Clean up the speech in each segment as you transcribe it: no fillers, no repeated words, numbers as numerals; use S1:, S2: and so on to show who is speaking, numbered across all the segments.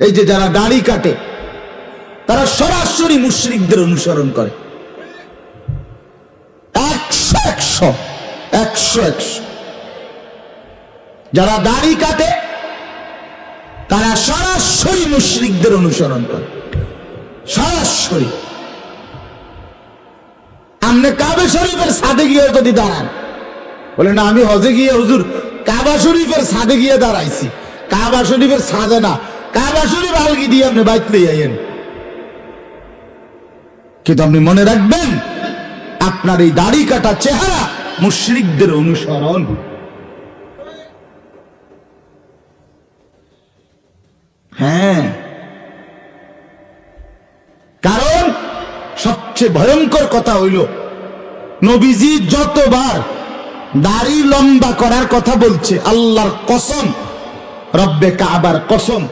S1: এই যে যারা দাড়ি কাটে তারা সরাসরি মুশরিকদের অনুসরণ করে। 100 যারা দাড়ি কাটে তারা সরাসরি মুশরিকদের অনুসরণ করে, সরাসরি। আপনি কাবা শরীফের ছাদে গিয়ে যদি দাঁড়ান, বলে না আমি হজে গিয়ে হুজুর কাবা শরীফের ছাদে গিয়ে দাঁড়াইছি, কাবা শরীফের ছাদে না, কাবা শরীফ আলগি দিয়ে আপনি বাইক নিয়ে আইয়েন। কিন্তু আপনি মনে রাখবেন আপনার এই দাড়ি কাটা চেহারা মুশরিকদের অনুসরণ। হ্যাঁ, কারণ সবচেয়ে ভয়ঙ্কর কথা হইল নবীজি যতবার দাড়ি লম্বা করার কথা বলছে, আল্লাহর কসম, রব্বে কাবার কসম,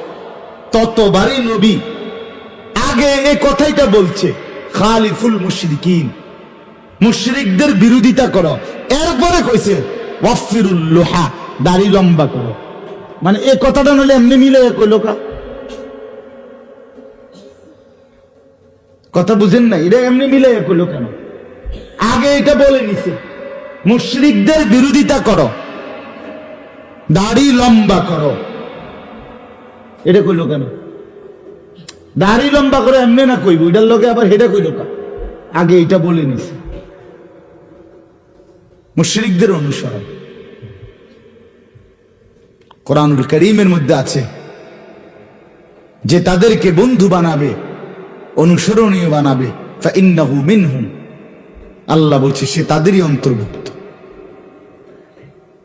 S1: ততবারই নবী আগে এই কথাইটা বলছে, খালিফুল মুশরিকিন, মুশরিকদের বিরোধিতা করো। এরপরে কইছে ওয়াফিরুল লোহা, দাড়ি লম্বা করো। মানে এই কথাটা নলে এমনি মিলে কইলো কা, কথা বুঝেন না? এটা এমনি মিলে কইলো কেন? আগে এটা বলে নিছে মুশরিকদের বিরোধিতা করো, দাড়ি লম্বা করো। এটা কইলো কেন? দাড়ি লম্বা করে এমনি না কইব, এটার লোকে আবার হেটা কইলো কা? আগে এটা বলে নিছে। মুশরিকদের অনুসরণ কোরআনুল কারীমের মধ্যে আছে যে তাদেরকে বন্ধু বানাবে, অনুসরণীয় বানাবে, ফাইন্নাহু মিনহুম, আল্লাহ বলছে সে তাদেরই অন্তর্ভুক্ত।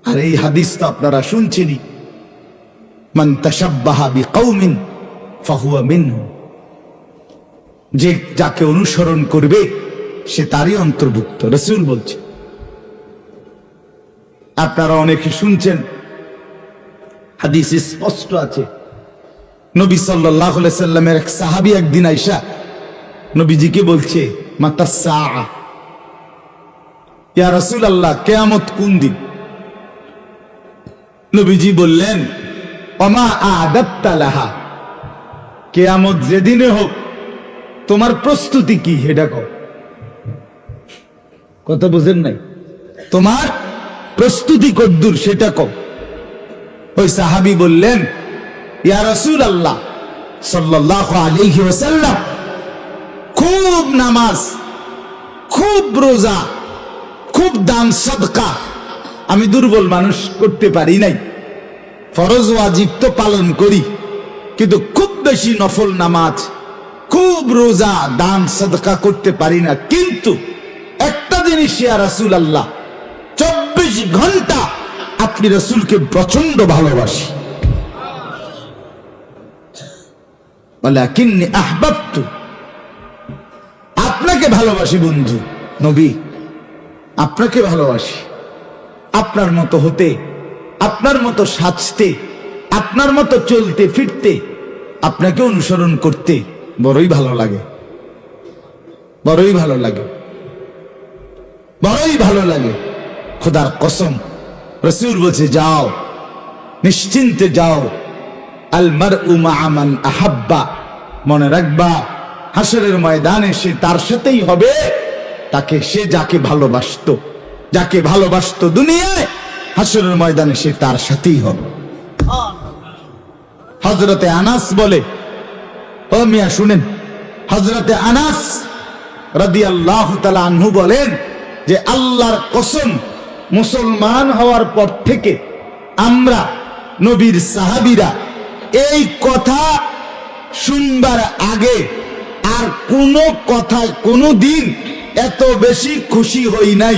S1: আর এই হাদিস তো আপনারা শুনছেনই, মান তাশাব্বাহা বিকাউমিন ফাহুয়া মিনহুম, যে যাকে অনুসরণ করবে সে তারই অন্তর্ভুক্ত, রাসূল বলছে। আপনারা অনেকে শুনছেন, হাদিস স্পষ্ট আছে, নবী সাল্লাল্লাহু আলাইহি সাল্লামের এক সাহাবী একদিন আয়েশা নবীজিকে বলছে, মাতাস সাআ, ইয়া রাসূলুল্লাহ, কিয়ামত কোন দিন? নবীজি বললেন, ওমা আ'দাত্তা লাহা, কিয়ামত যেদিনে হোক তোমার প্রস্তুতি কি সেটা কও। কথা বুঝেন নাই? তোমার প্রস্তুতি কদ্দুর সেটা কও। ওই সাহাবী বললেন, ইয়া রাসূলুল্লাহ সাল্লাল্লাহু আলাইহি ওয়াসাল্লাম, খুব নামাজ, খুব রোজা, খুব দান সাদকা আমি দুর্বল মানুষ করতে পারি নাই, ফরজ ওয়াজিব তো পালন করি, কিন্তু খুব বেশি নফল নামাজ, খুব রোজা, দান সাদকা করতে পারি না। কিন্তু একটা জিনিস ইয়া রাসূলুল্লাহ, 24 ঘন্টা আপনি রাসূলকে প্রচন্ড ভালোবাসি। ওয়ালাকিন্নী আহবাবতু, আপনাকে ভালোবাসি বন্ধু নবী, আপনাকে ভালোবাসি। আপনার মতো হতে, আপনার মতো সাজতে, আপনার মতো চলতে ফিরতে, আপনাকে অনুসরণ করতে বড়ই ভালো লাগে, বড়ই ভালো লাগে, বড়ই ভালো লাগে। খোদার কসম, রাসূল বলছে, যাও নিশ্চিন্তে যাও, আল মারউ মা'a মান আহাব্বা, মনে রাখবা হাসরের ময়দানে সে তার সাথেই হবে, তাকে সে যাকে ভালোবাসতো, যাকে ভালোবাসতো দুনিয়ায়, হাসরের ময়দানে সে তার সাথেই হবে। হযরতে আনাস বলে, ও মিয়া শুনেন, হযরতে আনাস রাদিয়াল্লাহু তাআলা আনহু বলেন যে আল্লাহর কসম, মুসলমান হওয়ার পর থেকে আমরা নবীর সাহাবীরা এই কথা শুনবার আগে আর কোনো কথায় কোনো দিন এত বেশি খুশি হই নাই,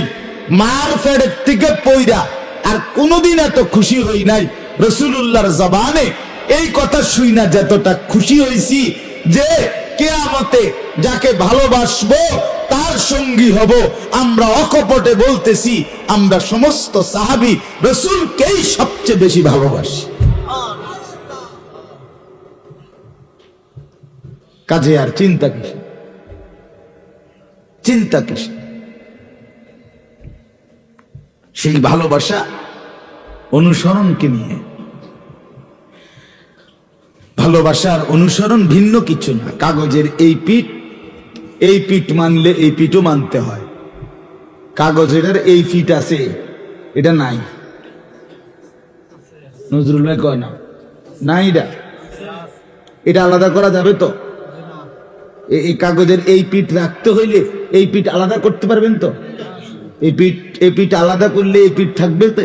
S1: মার ফেরের থেকে পয়রা আর কোনোদিন এত খুশি হই নাই রাসূলুল্লাহর জবানে এই কথা শুই না যতটা খুশি হইছি যে কিয়ামতে যাকে ভালোবাসবো তার সঙ্গী হব। আমরা অকপটে বলতেছি, আমরা সমস্ত সাহাবী রাসূলকেই সবচেয়ে বেশি ভালোবাসি। কাজে আর চিন্তা কিসের? চিন্তা কিসের? সেই ভালোবাসা অনুসরণকে নিয়ে। ভালোবাসার অনুসরণ ভিন্ন কিছু না। কাগজের এই পিঠ মানলে এই পিঠও মানতে হয়। কাগজের এই পিঠ আছে, এটা নাই। নজরুল ভাই কয় না নাই, এটা আলাদা করা যাবে তো? এই কাগজের এই পিঠ রাখতে হইলে এই পিঠ আলাদা করতে পারবেন তো? এই পিঠ আলাদা করলে এই পিঠ থাকবে তো?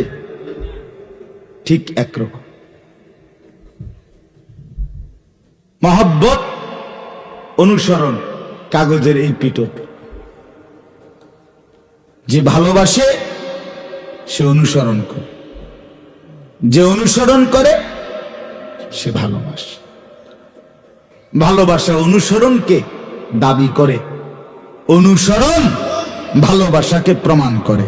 S1: ঠিক একরকম মহব্বত অনুসরণ কাগজের এই পিঠও। যে ভালোবাসে সে অনুসরণ করে, যে অনুসরণ করে সে ভালোবাসে। ভালোবাসা অনুসরণকে দাবি করে, অনুসরণ ভালোবাসাকে প্রমাণ করে।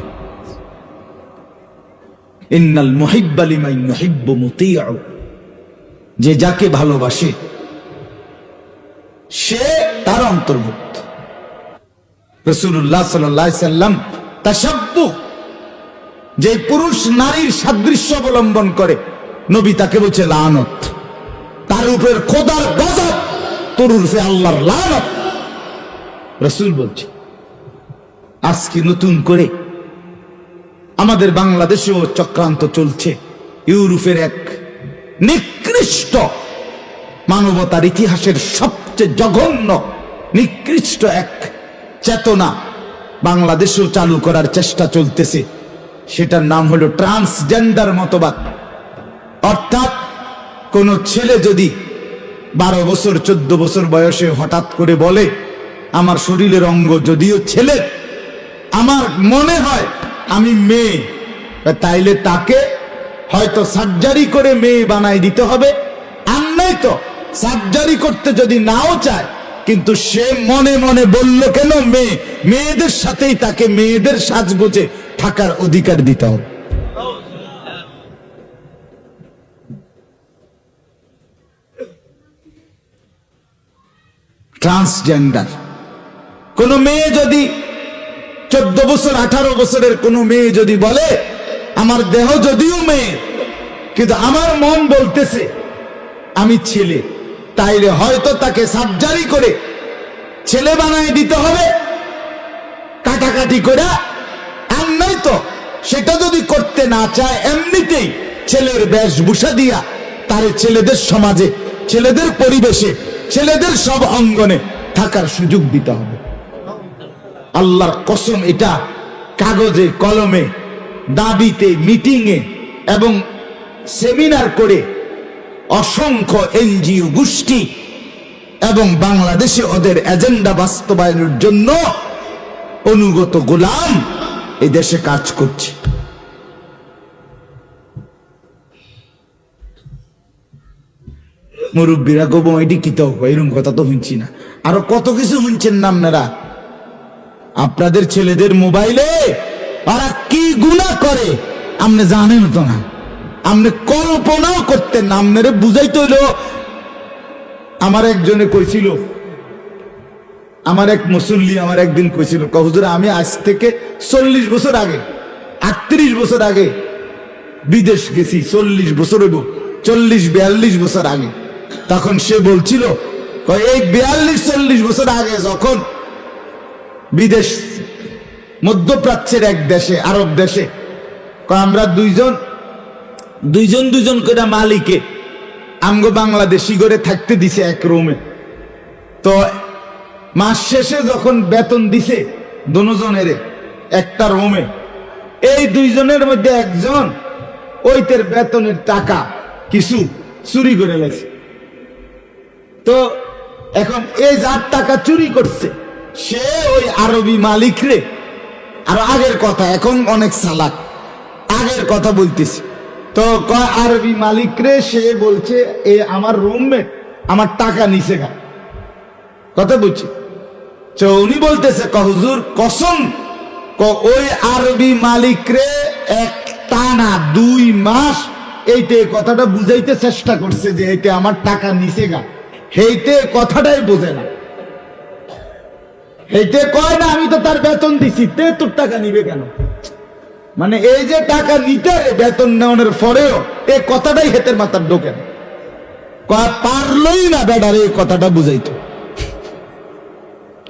S1: ইন্নাল মুহিব্বা লিমান ইউহিব্বু মুতিউ, যে যাকে ভালোবাসে সে তার অন্তর্ভুক্ত। রাসূলুল্লাহ সাল্লাল্লাহু আলাইহি সাল্লাম তাশাব্বুহ, যে পুরুষ নারীর সাদৃশ্য অবলম্বন করে নবী তাকে বলছে লানত, তার উপর খোদার গজব, তোর উপরে আল্লাহর লানত। রাসূল বলছে আজকে নতুন করে আমাদের বাংলাদেশেও চক্রান্ত চলছে। ইউরোপের এক নিকৃষ্ট, মানবতার ইতিহাসের সবচেয়ে জঘন্য নিকৃষ্ট এক চেতনা বাংলাদেশেও চালু করার চেষ্টা চলতেছে। সেটার নাম হলো ট্রান্সজেন্ডার মতবাদ। অর্থাৎ কোন ছেলে যদি 12 বছর 14 বছর বয়সে হঠাৎ করে বলে আমার শরীরের অঙ্গ যদিও ছেলে, আমার মনে হয় আমি মেয়ে, তাইলে তাকে হয়তো সার্জারি করে মেয়ে বানাই দিতে হবে। আর নাই তো সার্জারি করতে যদি নাও চায়, কিন্তু সে মনে মনে বলল কেন মেয়ে, মেয়েদের সাথেই তাকে মেয়েদের সাজগোজে থাকার অধিকার দিতে হবে। ট্রান্সজেন্ডার কোন মেয়ে যদি 14 বছর 18 বছরের কোন মেয়ে যদি বলে আমার দেহ যদিও মেয়ে, কিন্তু আমার মন বলতেছে আমি ছেলে, তাইলে হয়তো তাকে সার্জারি করে ছেলে বানায় দিতে হবে, কাটাকাটি করে। আর নয়তো সেটা যদি করতে না চায়, এমনিতেই ছেলের বেশভূষা দিয়া তারে ছেলেদের সমাজে, ছেলেদের পরিবেশে, ছেলেদের সব অঙ্গনে থাকার সুযোগ দিতে হবে। আল্লাহর কসম, এটা কাগজে কলমে, দাবিতে, মিটিংয়ে এবং সেমিনার করে অসংখ্য এনজিও গোষ্ঠী এবং বাংলাদেশে ওদের এজেন্ডা বাস্তবায়নের জন্য অনুগত গোলাম এই দেশে কাজ করছে। মুরব্বীরা গো এটি কি তো এরকম কথা তো শুনছি না, আরো কত কিছু শুনছেন না আপনারা। আপনাদের ছেলেদের মোবাইলে ওরা কি গুনাহ করে আপনি জানেন তো না, আপনি কল্পনাও করতেন না। আপনারে বুঝাইতে হইল। আমার একজনে কইছিল, আমার এক মুসল্লি আমার একদিন কইছিল, হুজুর আমি আজ থেকে 40 বছর আগে, 38 বছর আগে বিদেশ গেছি। 40 বছর হইব, 40-42 বছর আগে। তখন সে বলছিল এই 42-40 বছর আগে যখন বিদেশ, মধ্যপ্রাচ্যের এক দেশে, আরব দেশে, আমরা দুইজন করে মালিকে আমগো বাংলাদেশি করে থাকতে দিছে এক রুমে। তো মাস শেষে যখন বেতন দিছে দুজনের একটা রুমে, এই দুইজনের মধ্যে একজন ওইতের বেতনের টাকা কিছু চুরি করে গেছে। তো এখন এই যার টাকা চুরি করছে সে ওই আরবি মালিক রে, আর আগের কথা, এখন অনেক চালাক, আগের কথা বলতেছি। তো আরবি মালিক রে সে বলছে এ আমার রুমমেট আমার টাকা নিছে গা, কথা বলছি। তো উনি বলতেছে হুজুর কসম, ওই আরবি মালিক রে এক টানা 2 মাস এইতে কথাটা বুঝাইতে চেষ্টা করছে যে এইতে আমার টাকা নিছে গা, সেইতে কথাটাই বোঝে না। এইতে কয় না আমি তো তার বেতন দিছি, তে তোর টাকা নিবে কেন? মানে এই যে টাকা নিতে বেতন নেওয়ার পরেও এই কথাটাই হেতের মাথার ঢোকে না। পারলই না বেটারে এই কথাটা বুঝাইতো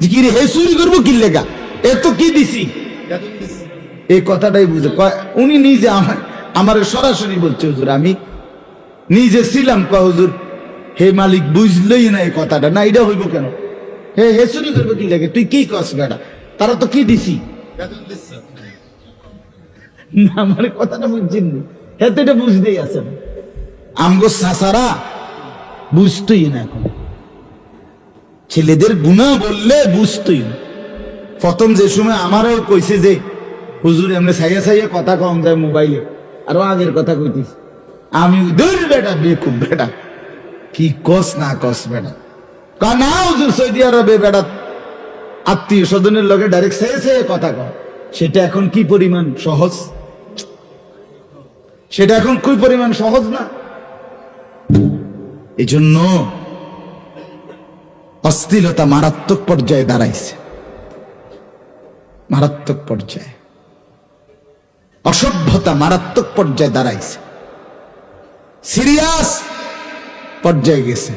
S1: যে কি রে হে চুরি করবো কি লেগা এত কি দিছি এই কথাটাই বুঝে উনি নিজে আমার সরাসরি বলছে হুজুর আমি নিজে ছিলাম হুজুর হে মালিক বুঝলই না এই কথাটা না এটা হইব কেন হে হে চুরি করবো কি লেগে তুই কি কস বেটা তারা তো কি দিছি না আমার কথাটা বুঝছেন হ্যাঁ তো এটা বুঝতেই আছেন আমগো চাচারা বুঝতই না এখন ছেলেদের গুনাহ বললে বুঝতই না প্রথম যে সময় আমারও কইছে যে হুজুর এমনি ছাইয়া ছাইয়া কথা কম যায় মোবাইলে আরো আগের কথা কইতিস আমি দূর বেটা বেকুব বেটা কি কস না কস বেটা না হুজুর সৌদি আরবে বেটা আত্মীয় স্বজনের লগে ডাইরেক্ট ছাইয়া ছাইয়া কথা কম সেটা এখন কি পরিমাণ সহজ সেটা এখন কি পরিমাণ সহজ না এই জন্য অশ্লীলতা মারাত্মক পর্যায়ে দাঁড়াইছে মারাত্মক পর্যায়ে অসভ্যতা মারাত্মক পর্যায়ে দাঁড়াইছে সিরিয়াস পর্যায়ে গেছে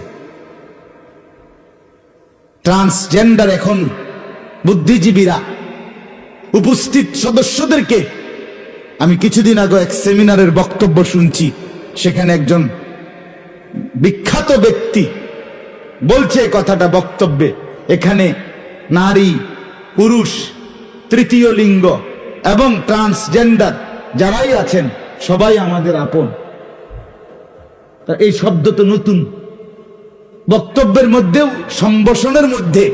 S1: ট্রান্সজেন্ডার এখন বুদ্ধিজীবীরা উপস্থিত সদস্যদেরকে আমি কিছুদিন আগে এক সেমিনারের বক্তব্য শুনছি সেখানে একজন বিখ্যাত ব্যক্তি বলছে কথাটা বক্তব্যে এখানে নারী পুরুষ তৃতীয় লিঙ্গ এবং ট্রান্সজেন্ডার যারাই আছেন সবাই আমাদের আপন এই শব্দ তো নতুন বক্তব্যের মধ্যেও সম্ভাষণের মধ্যে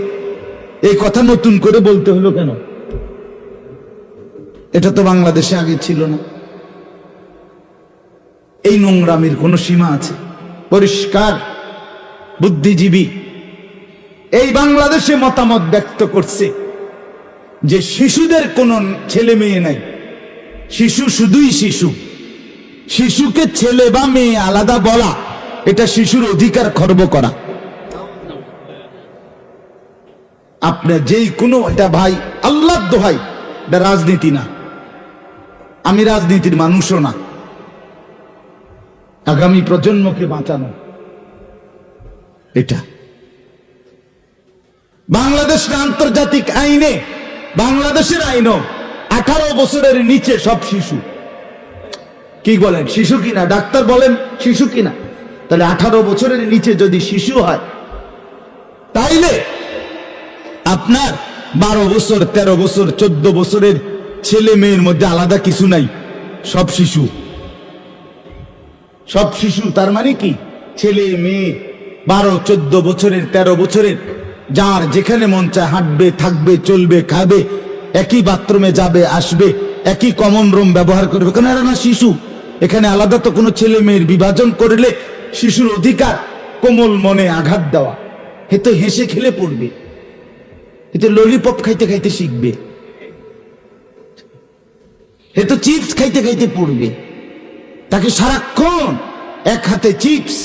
S1: এই কথা নতুন করে বলতে হলো কেন এটা তো বাংলাদেশে আগে ছিল না এই নোংরামির কোনো সীমা আছে পরিষ্কার বুদ্ধিজীবী এই বাংলাদেশে মতামত ব্যক্ত করছে যে শিশুদের কোনো ছেলে মেয়ে নাই শিশু শুধুই শিশু শিশুকে ছেলে বা মেয়ে আলাদা বলা এটা শিশুর অধিকার খর্ব করা আপনার যেই কোনো এটা ভাই আল্লাহর দোহাই এটা রাজনীতি না আমি রাজনীতির মানুষও না আগামী প্রজন্মকে বাঁচানো এটা বাংলাদেশ আন্তর্জাতিক আইনে বাংলাদেশের আইনও 18 বছরের নিচে সব শিশু কি বলেন শিশু কিনা ডাক্তার বলেন শিশু কিনা তাহলে 18 বছরের নিচে যদি শিশু হয় তাইলে আপনার 12 বছর 13 বছর 14 বছরের ছেলে মেয়ের মধ্যে আলাদা কিছু নাই সব শিশু সব শিশু তার মানে কি ছেলে মেয়ে 12 14 বছরের 13 বছরের যার যেখানে মন চায় হাঁটবে থাকবে চলবে খাবে একই বাথরুমে যাবে আসবে একই কমন রুম ব্যবহার করবে কেন এরা না শিশু এখানে আলাদা তো কোনো ছেলে মেয়ের বিভাজন করলে শিশুর অধিকার কোমল মনে আঘাত দেওয়া এ তো হেসে খেলে পড়বে এ তো ললিপপ খাইতে খাইতে শিখবে এ তো চিপস খাইতে খাইতে পড়বে তাকে সারাক্ষণ এক হাতে চিপস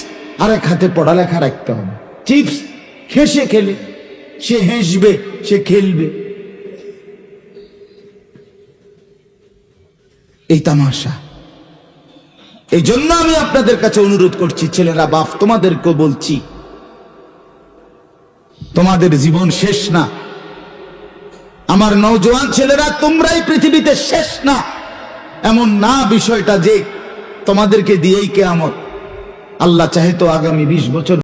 S1: আর এক হাতে পড়ালেখা রাখতে হবে চিপস হেসে খেলে সে হেসবে সে খেলবে এই তামাশা এই জন্য আমি আপনাদের কাছে অনুরোধ করছি ছেলেরা বাপ তোমাদেরকে বলছি তোমাদের জীবন শেষ না আমার নওজোয়ান ছেলেরা তোমরাই পৃথিবীতে শেষ না এমন না বিষয়টা যে তোমাদেরকে দিয়েই কিয়ামত আল্লাহ চাহে তো আগামী 20 বছর